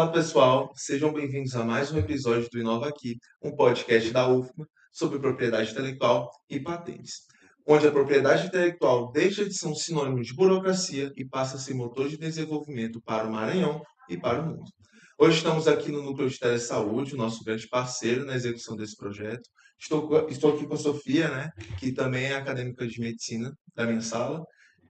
Olá, pessoal. Sejam bem-vindos a mais um episódio do Inova Aqui, um podcast da UFMA sobre propriedade intelectual e patentes, onde a propriedade intelectual deixa de ser um sinônimo de burocracia e passa a ser motor de desenvolvimento para o Maranhão e para o mundo. Hoje estamos aqui no Núcleo de Telesaúde, o nosso grande parceiro na execução desse projeto. Estou aqui com a Sofia, né, que também é acadêmica de medicina da minha sala,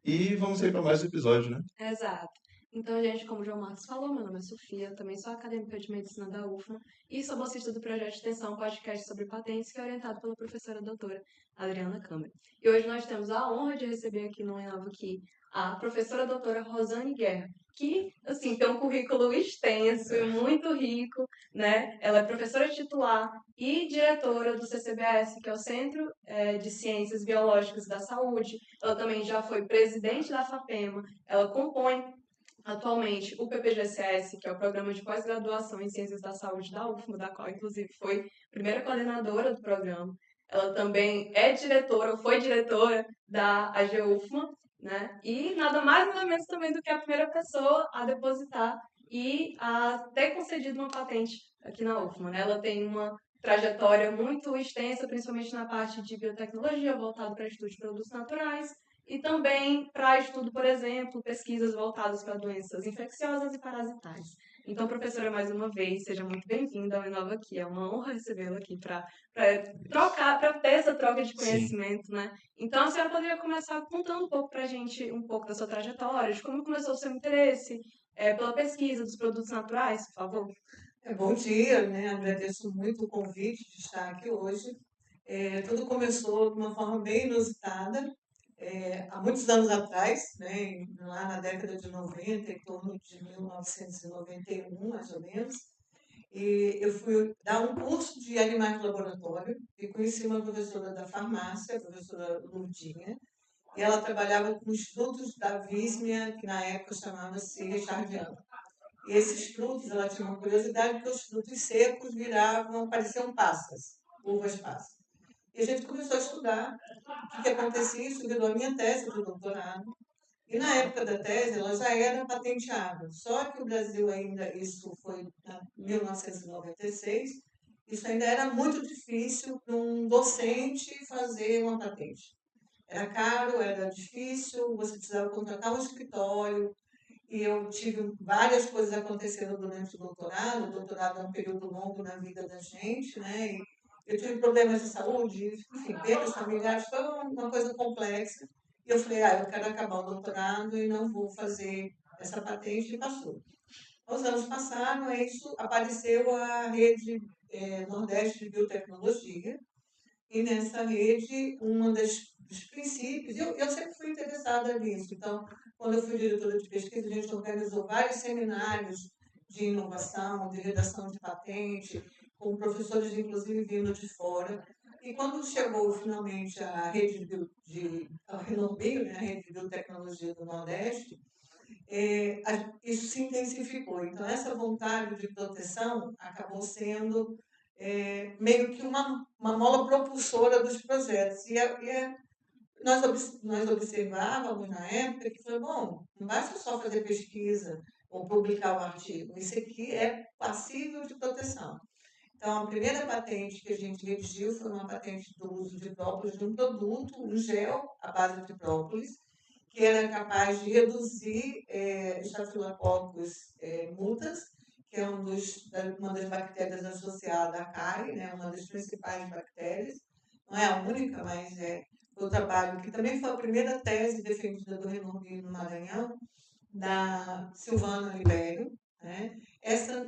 e vamos aí para mais um episódio, né? Exato. Então, gente, como o João Marcos falou, meu nome é Sofia, também sou acadêmica de medicina da UFMA e sou bolsista do projeto de extensão podcast sobre patentes, que é orientado pela professora doutora Adriana Câmara. E hoje nós temos a honra de receber aqui no Enavo aqui a professora doutora Rosane Guerra, que, assim, tem um currículo extenso e muito rico, né? Ela é professora titular e diretora do CCBS, que é o Centro de Ciências Biológicas da Saúde. Ela também já foi presidente da FAPEMA. Ela compõe atualmente o PPGCS, que é o Programa de Pós-Graduação em Ciências da Saúde da UFMA, da qual, inclusive, foi primeira coordenadora do programa. Ela também é diretora, ou foi diretora da AGUFMA, né? E nada mais nada menos também do que a primeira pessoa a depositar e a ter concedido uma patente aqui na UFMA, né? Ela tem uma trajetória muito extensa, principalmente na parte de biotecnologia, voltada para estudo de produtos naturais, e também para estudo, por exemplo, pesquisas voltadas para doenças infecciosas e parasitais. Então, professora, mais uma vez, seja muito bem-vinda ao Inova Aqui. É uma honra recebê-la aqui para trocar, para ter essa troca de Sim. conhecimento, né? Então, a senhora poderia começar contando um pouco para a gente, um pouco da sua trajetória, de como começou o seu interesse pela pesquisa dos produtos naturais, por favor? Bom dia, né? Agradeço muito o convite de estar aqui hoje. Tudo começou de uma forma bem inusitada, há muitos anos atrás, né? Lá na década de 90, em torno de 1991, mais ou menos. E eu fui dar um curso de animais de laboratório e conheci uma professora da farmácia, a professora Lourdinha, e ela trabalhava com os frutos da vísmia, que na época chamava-se Richardiana. E esses frutos, ela tinha uma curiosidade, que os frutos secos viravam, pareciam passas, uvas passas. E a gente começou a estudar o que acontecia, isso virou a minha tese do doutorado. E na época da tese, ela já era patenteada. Só que o Brasil ainda, isso foi em 1996, isso ainda era muito difícil para um docente fazer uma patente. Era caro, era difícil, você precisava contratar um escritório, e eu tive várias coisas acontecendo durante o doutorado. O doutorado é um período longo na vida da gente, né? E eu tive problemas de saúde, enfim, perdas familiares, foi uma coisa complexa. E eu falei, eu quero acabar o doutorado e não vou fazer essa patente, e passou. Os anos passaram, isso apareceu a rede Nordeste de Biotecnologia, e nessa rede, dos princípios, eu sempre fui interessada nisso. Então, quando eu fui diretora de pesquisa, a gente organizou vários seminários de inovação, de redação de patente, com professores, inclusive, vindo de fora. E quando chegou finalmente a rede a Renobio, né, a rede de biotecnologia do Nordeste, isso se intensificou. Então, essa vontade de proteção acabou sendo meio que uma mola propulsora dos projetos. Nós observávamos na época que foi, bom, não basta só fazer pesquisa ou publicar o artigo, isso aqui é passível de proteção. Então, a primeira patente que a gente redigiu foi uma patente do uso de própolis de um produto, um gel à base de própolis, que era capaz de reduzir Staphylococcus mutans, que é uma das bactérias associadas à cárie, né, uma das principais bactérias. Não é a única, mas é o trabalho que também foi a primeira tese defendida do Renombi no Maranhão, da Silvana Libério, né?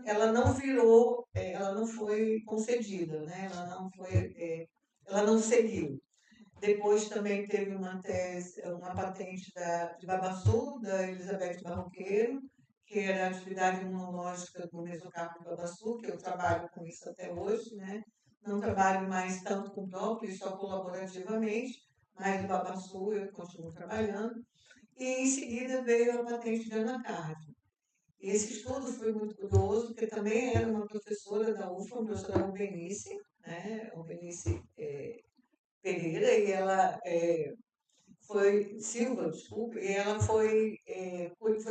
Ela não virou, ela não foi concedida, né? Ela não seguiu. Depois também teve uma tese, uma patente de Babaçu, da Elizabeth Barroqueiro, que era a atividade imunológica do mesocarpo babaçu, que eu trabalho com isso até hoje, né? Não trabalho mais tanto com própolis, só colaborativamente, mas o babaçu eu continuo trabalhando. E em seguida veio a patente de anacardio. E esse estudo foi muito curioso, porque também era uma professora da UFA, a professora Albenice, né? Albenice Pereira, e ela foi Silva, desculpa, e ela foi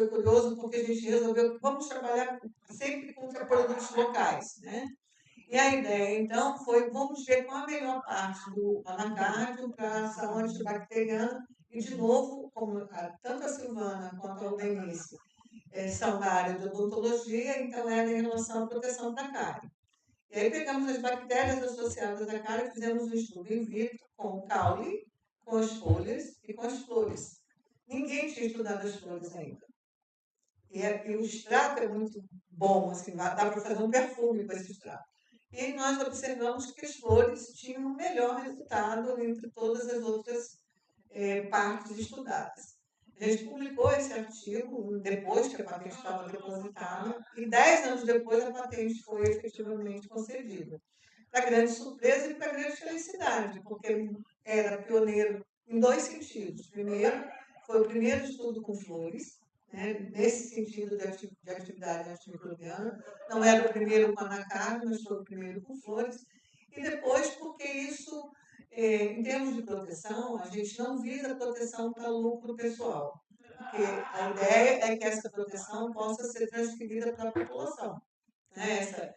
curioso porque a gente resolveu que vamos trabalhar sempre com produtos locais, né? E a ideia, então, foi vamos ver qual a melhor parte do anacardio para ação antibacteriana. E, de novo, tanto a Silvana quanto a Albenice são da área de odontologia, então era em relação à proteção da cárie. E aí pegamos as bactérias associadas à cárie e fizemos um estudo in vitro com o caule, com as folhas e com as flores. Ninguém tinha estudado as flores ainda. E o extrato é muito bom, assim, dá para fazer um perfume com esse extrato. E nós observamos que as flores tinham um melhor resultado entre todas as outras partes estudadas. A gente publicou esse artigo depois que a patente estava depositada e 10 anos depois a patente foi efetivamente concedida. Para grande surpresa e para grande felicidade, porque era pioneiro em dois sentidos. Primeiro, foi o primeiro estudo com flores, né, nesse sentido de atividade antimicrobiana. Não era o primeiro com anacardio, mas foi o primeiro com flores. E depois, porque isso, em termos de proteção, a gente não visa proteção para lucro pessoal. Porque a ideia é que essa proteção possa ser transferida para a população. Né?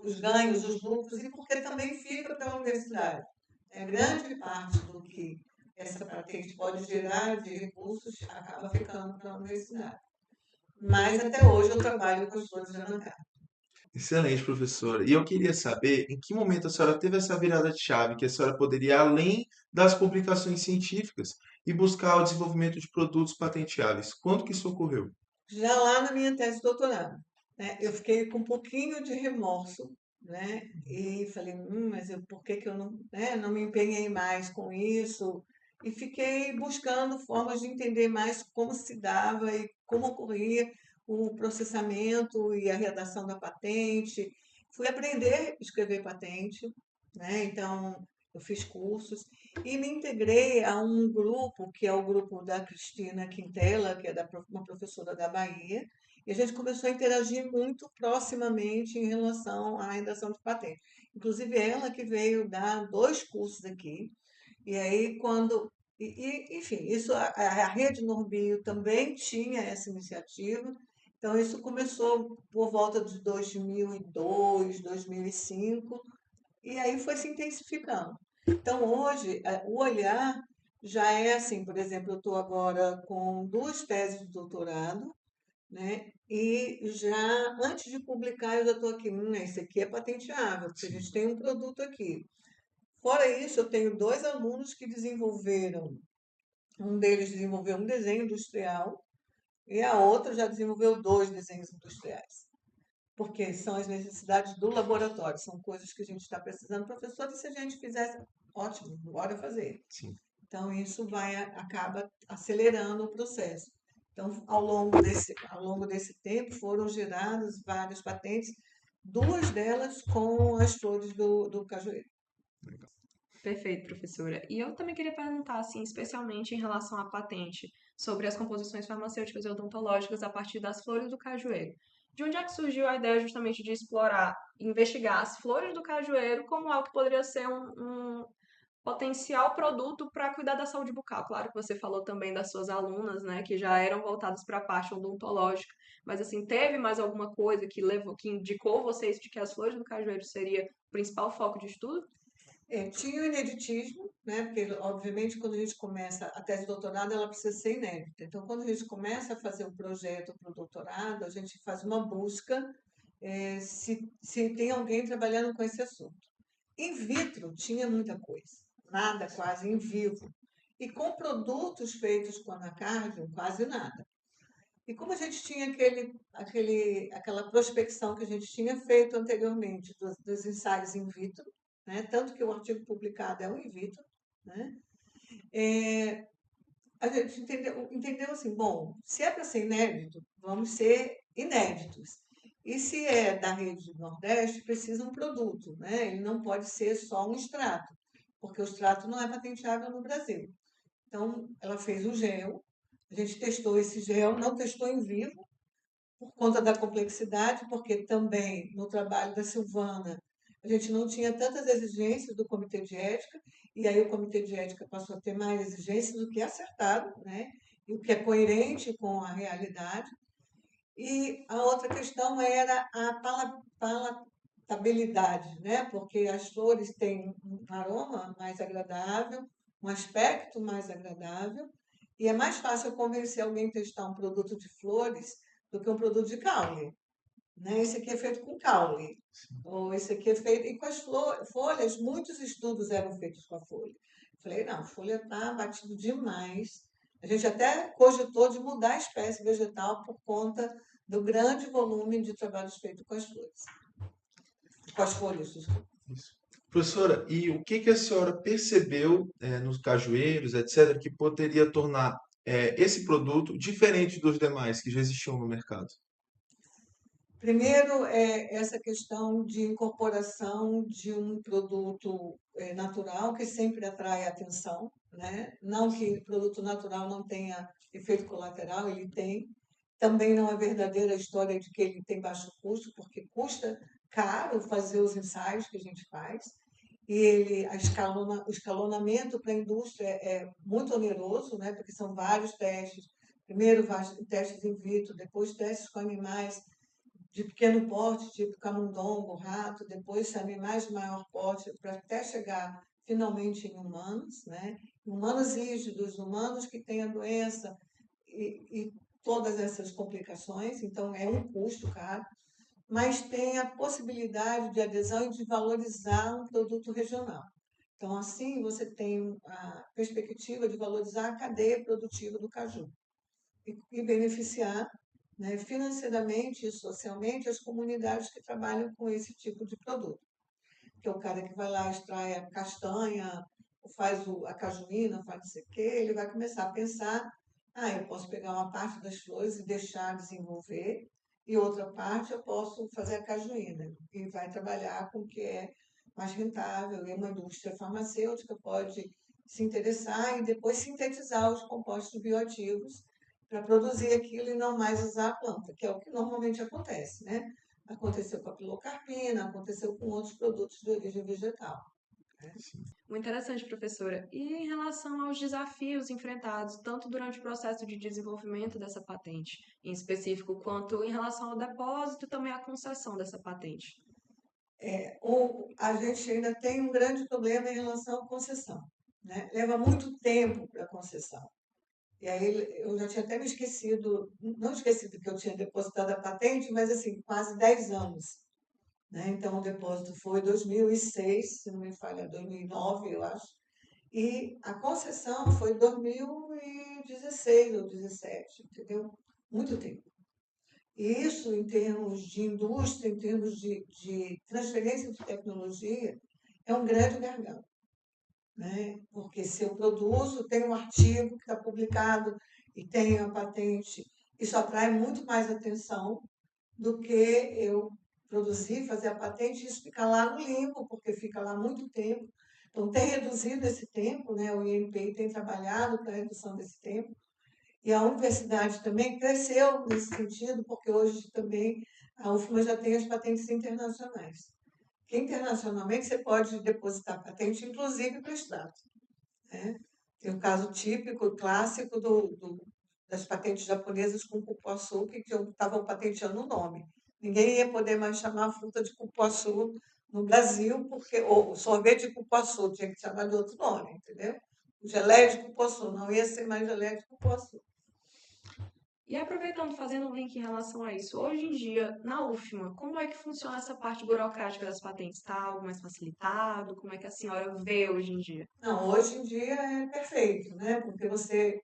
Os ganhos, os lucros, e porque também fica para a universidade. Grande parte do que essa patente pode gerar de recursos acaba ficando para a universidade. Mas até hoje eu trabalho com as flores de anacardio. Excelente, professora. E eu queria saber em que momento a senhora teve essa virada de chave, que a senhora poderia ir além das publicações científicas e buscar o desenvolvimento de produtos patenteáveis. Quando que isso ocorreu? Já lá na minha tese de doutorado, né, eu fiquei com um pouquinho de remorso, né, e falei, mas por que eu não, né, não me empenhei mais com isso? E fiquei buscando formas de entender mais como se dava e como ocorria o processamento e a redação da patente. Fui aprender a escrever patente, né, então eu fiz cursos e me integrei a um grupo, que é o grupo da Cristina Quintela, que é uma professora da Bahia, e a gente começou a interagir muito proximamente em relação à redação de patente. Inclusive, ela que veio dar 2 cursos aqui, e aí quando. Enfim, isso a Rede Norbio também tinha essa iniciativa, então isso começou por volta de 2002, 2005, e aí foi se intensificando. Então, hoje, o olhar já é assim, por exemplo, eu estou agora com 2 teses de doutorado, né? E já, antes de publicar, eu já estou aqui, esse aqui é patenteável, porque a gente tem um produto aqui. Fora isso, eu tenho 2 alunos que desenvolveram, um deles desenvolveu um desenho industrial e a outra já desenvolveu 2 desenhos industriais, porque são as necessidades do laboratório, são coisas que a gente está precisando. Professor, e se a gente fizesse, ótimo, bora fazer. Sim. Então, isso acaba acelerando o processo. Então, ao longo desse tempo, foram geradas várias patentes, 2 delas com as flores do cajueiro. Perfeito, professora. E eu também queria perguntar, assim, especialmente em relação à patente, sobre as composições farmacêuticas e odontológicas a partir das flores do cajueiro. De onde é que surgiu a ideia justamente de explorar, investigar as flores do cajueiro como algo que poderia ser um potencial produto para cuidar da saúde bucal? Claro que você falou também das suas alunas, né, que já eram voltadas para a parte odontológica, mas assim, teve mais alguma coisa que levou, que indicou vocês de que as flores do cajueiro seria o principal foco de estudo? Tinha o ineditismo, né? Porque, obviamente, quando a gente começa a tese de doutorado, ela precisa ser inédita. Então, quando a gente começa a fazer o projeto para o doutorado, a gente faz uma busca se tem alguém trabalhando com esse assunto. In vitro tinha muita coisa, nada quase em vivo. E com produtos feitos com anacardium, quase nada. E como a gente tinha aquela prospecção que a gente tinha feito anteriormente dos ensaios in vitro, né? Tanto que o artigo publicado é um in vitro, né? A gente entendeu assim, bom, se é para ser inédito, vamos ser inéditos. E se é da rede do Nordeste, precisa um produto, né? Ele não pode ser só um extrato, porque o extrato não é patenteável no Brasil. Então, ela fez o gel, a gente testou esse gel, não testou em vivo, por conta da complexidade, porque também no trabalho da Silvana a gente não tinha tantas exigências do comitê de ética, e aí o comitê de ética passou a ter mais exigências do que é acertado, né? E o que é coerente com a realidade. E a outra questão era a palatabilidade, né? Porque as flores têm um aroma mais agradável, um aspecto mais agradável, e é mais fácil convencer alguém a testar um produto de flores do que um produto de caule, né? Esse aqui é feito com caule, ou esse aqui é feito... E com as folhas, muitos estudos eram feitos com a folha. Falei, não, a folha está batido demais. A gente até cogitou de mudar a espécie vegetal por conta do grande volume de trabalhos feitos com as flores, com as folhas. Desculpa. Isso. Professora, e o que a senhora percebeu nos cajueiros, etc., que poderia tornar esse produto diferente dos demais que já existiam no mercado? Primeiro, é essa questão de incorporação de um produto natural que sempre atrai atenção, né? Não que produto natural não tenha efeito colateral, ele tem. Também não é verdadeira a história de que ele tem baixo custo, porque custa caro fazer os ensaios que a gente faz. E o escalonamento para a indústria é muito oneroso, né? Porque são vários testes. Primeiro, testes in vitro, depois testes com animais de pequeno porte, tipo camundongo, rato, depois animais de maior porte, para até chegar finalmente em humanos, né? Humanos rígidos, humanos que têm a doença e todas essas complicações. Então, é um custo caro, mas tem a possibilidade de adesão e de valorizar um produto regional. Então, assim, você tem a perspectiva de valorizar a cadeia produtiva do caju e beneficiar, né, financeiramente e socialmente as comunidades que trabalham com esse tipo de produto. Que é o cara que vai lá, extrai a castanha, faz a cajuína, faz não sei o quê, ele vai começar a pensar, eu posso pegar uma parte das flores e deixar desenvolver, e outra parte eu posso fazer a cajuína. E vai trabalhar com o que é mais rentável, e uma indústria farmacêutica pode se interessar e depois sintetizar os compostos bioativos para produzir aquilo e não mais usar a planta, que é o que normalmente acontece, né? Aconteceu com a pilocarpina, aconteceu com outros produtos de origem vegetal. Né? Muito interessante, professora. E em relação aos desafios enfrentados, tanto durante o processo de desenvolvimento dessa patente, em específico, quanto em relação ao depósito e também à concessão dessa patente? A gente ainda tem um grande problema em relação à concessão. Né? Leva muito tempo para a concessão. E aí eu já tinha até me esquecido, não esquecido que eu tinha depositado a patente, mas assim, quase 10 anos. Né? Então, o depósito foi 2006, se não me falha, 2009, eu acho. E a concessão foi 2016 ou 2017, entendeu? Muito tempo. E isso, em termos de indústria, em termos de transferência de tecnologia, é um grande gargalo. Né? Porque se eu produzo, tenho um artigo que está publicado e tenho a patente, isso atrai muito mais atenção do que eu produzir, fazer a patente e isso ficar lá no limbo, porque fica lá muito tempo. Então, tem reduzido esse tempo, né? O INPI tem trabalhado para a redução desse tempo, e a universidade também cresceu nesse sentido, porque hoje também a UFMA já tem as patentes internacionais. Que internacionalmente você pode depositar patente, inclusive para extrato. Né? Tem um caso típico, clássico, das patentes japonesas com cupuaçu, que estavam patenteando o nome. Ninguém ia poder mais chamar a fruta de cupuaçu no Brasil, porque o sorvete de cupuaçu tinha que chamar de outro nome, entendeu? O geleia de cupuaçu não ia ser mais geleia de cupuaçu. E aproveitando, fazendo um link em relação a isso, hoje em dia, na UFMA, como é que funciona essa parte burocrática das patentes? Está algo mais facilitado? Como é que a senhora vê hoje em dia? Não, hoje em dia é perfeito, né? Porque você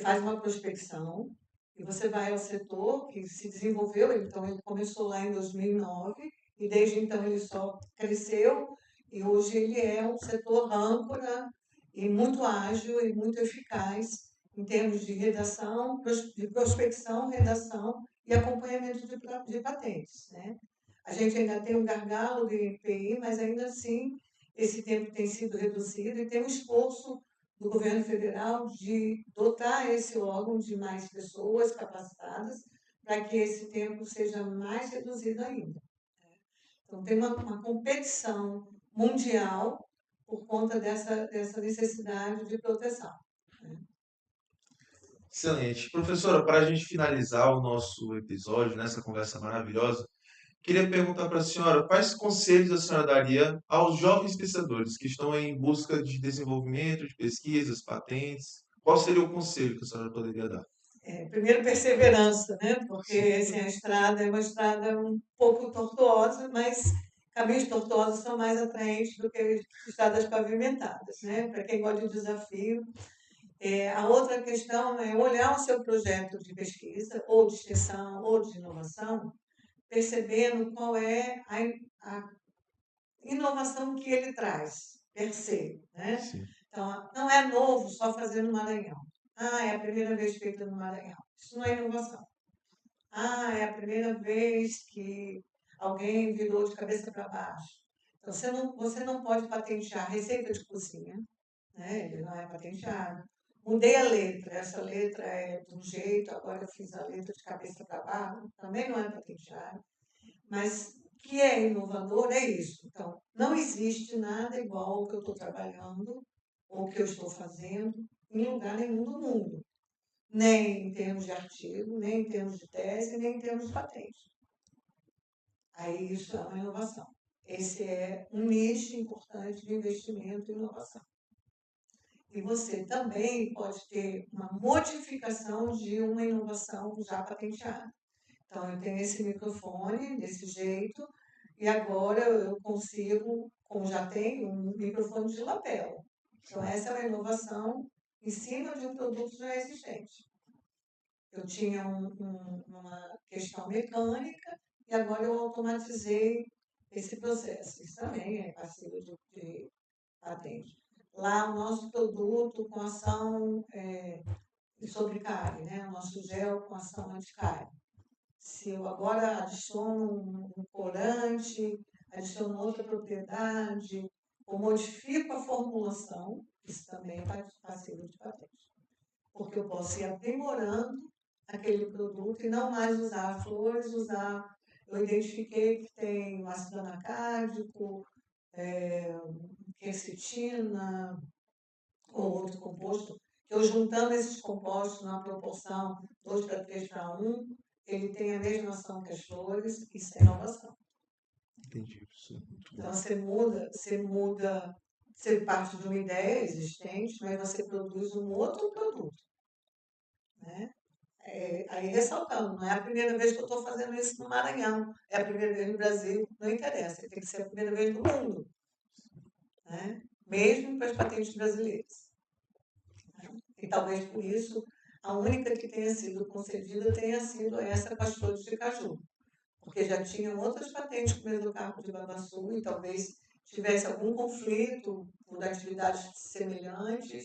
faz uma prospecção e você vai ao setor que se desenvolveu, então ele começou lá em 2009 e desde então ele só cresceu e hoje ele é um setor âncora e muito ágil e muito eficaz em termos de redação, de prospecção, redação e acompanhamento de patentes, né? A gente ainda tem um gargalo de INPI, mas ainda assim esse tempo tem sido reduzido e tem um esforço do governo federal de dotar esse órgão de mais pessoas capacitadas para que esse tempo seja mais reduzido ainda. Então, tem uma competição mundial por conta dessa necessidade de proteção. Né? Excelente. Professora, para a gente finalizar o nosso episódio, nessa conversa maravilhosa, queria perguntar para a senhora quais conselhos a senhora daria aos jovens pesquisadores que estão em busca de desenvolvimento, de pesquisas, patentes. Qual seria o conselho que a senhora poderia dar? Primeiro, perseverança, né? Porque Sim, assim, a estrada é uma estrada um pouco tortuosa, mas caminhos tortuosos são mais atraentes do que estradas pavimentadas, né? Para quem gosta de desafio. A outra questão é olhar o seu projeto de pesquisa, ou de extensão, ou de inovação, percebendo qual é a inovação que ele traz, per se, né? sim. Então, não é novo só fazer no Maranhão. É a primeira vez feita no Maranhão. Isso não é inovação. É a primeira vez que alguém virou de cabeça para baixo. Então, você não pode patentear receita de cozinha, né? Ele não é patenteado. Mudei a letra, essa letra é de um jeito, agora eu fiz a letra de cabeça para baixo, também não é patenteado. Mas o que é inovador é isso. Então, não existe nada igual ao que eu estou trabalhando ou que eu estou fazendo em lugar nenhum do mundo. Nem em termos de artigo, nem em termos de tese, nem em termos de patente. Aí isso é uma inovação. Esse é um nicho importante de investimento em inovação. E você também pode ter uma modificação de uma inovação já patenteada. Então, eu tenho esse microfone desse jeito, e agora eu consigo, como já tenho, um microfone de lapela. Então, essa é uma inovação em cima de um produto já existente. Eu tinha uma questão mecânica e agora eu automatizei esse processo. Isso também é passível de patente. Lá, o nosso produto com ação sobre cárie, né? O nosso gel com ação anticárie. Se eu agora adiciono um corante, adiciono outra propriedade, ou modifico a formulação, isso também é passível de patente. Porque eu posso ir aprimorando aquele produto e não mais usar flores, eu identifiquei que tem um ácido anacárdico, quercetina, ou outro composto, que eu juntando esses compostos numa proporção 2 para 3 para 1, ele tem a mesma ação que as flores, isso é inovação. Entendi, professor. Muito bom. Então você parte de uma ideia existente, mas você produz um outro produto. Né? Aí ressaltando, não é a primeira vez que eu estou fazendo isso no Maranhão, é a primeira vez no Brasil, não interessa, tem que ser a primeira vez no mundo. Né? Mesmo para as patentes brasileiras. E talvez por isso a única que tenha sido concedida tenha sido essa com as flores de caju. Porque já tinham outras patentes com o mesocarpo de babaçu e talvez tivesse algum conflito por atividades semelhantes.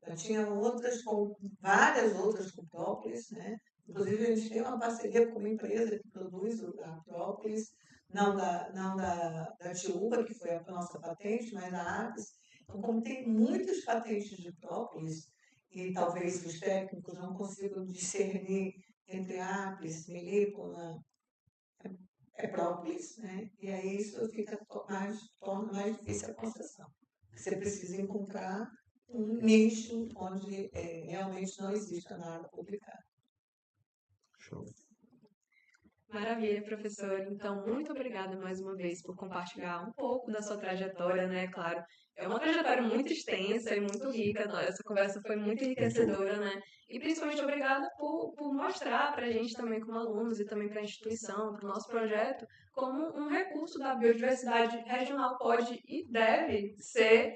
Já tinham outras, com várias outras com própolis, né? Inclusive, a gente tem uma parceria com uma empresa que produz a própolis, não da Tiúba, que foi a nossa patente, mas da Apis. Então, como tem muitas patentes de própolis, e talvez os técnicos não consigam discernir entre Apis, melípona, própolis, né? E aí isso torna mais difícil a concessão. Você precisa encontrar um nicho onde realmente não exista nada publicado. Show. Maravilha, professor. Então, muito obrigada mais uma vez por compartilhar um pouco da sua trajetória, né? Claro, é uma trajetória muito extensa e muito rica. Essa conversa foi muito enriquecedora, né? E principalmente obrigada por mostrar para a gente também como alunos e também para a instituição, para o nosso projeto, como um recurso da biodiversidade regional pode e deve ser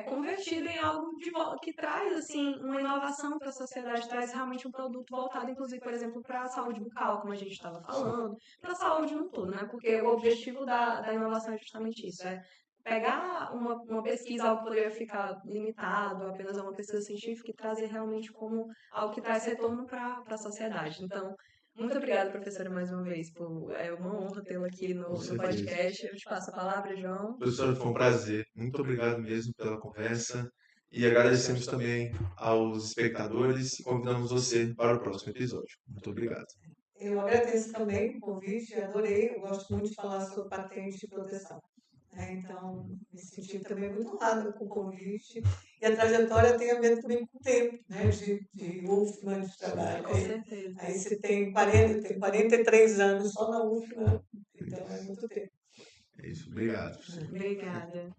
convertido em algo que traz assim uma inovação para a sociedade, traz realmente um produto voltado, inclusive, por exemplo, para a saúde bucal, como a gente estava falando, para a saúde no todo, né? Porque o objetivo da inovação é justamente isso, é pegar uma pesquisa, algo que poderia ficar limitado apenas a uma pesquisa científica e trazer realmente como algo que traz retorno para a sociedade. Então, muito obrigada, professora, mais uma vez. É uma honra tê-la aqui no podcast. Eu te passo a palavra, João. Professora, foi um prazer. Muito obrigado mesmo pela conversa. E agradecemos também aos espectadores e convidamos você para o próximo episódio. Muito obrigado. Eu agradeço também o convite, adorei, eu gosto muito de falar sobre patente e proteção. Então, me senti também muito honrada com o convite. E a trajetória tem a ver também com o tempo, de UFMA, de trabalho. Com certeza. Aí você tem 43 anos só na UFMA, então é muito tempo. É isso, obrigado. Obrigada.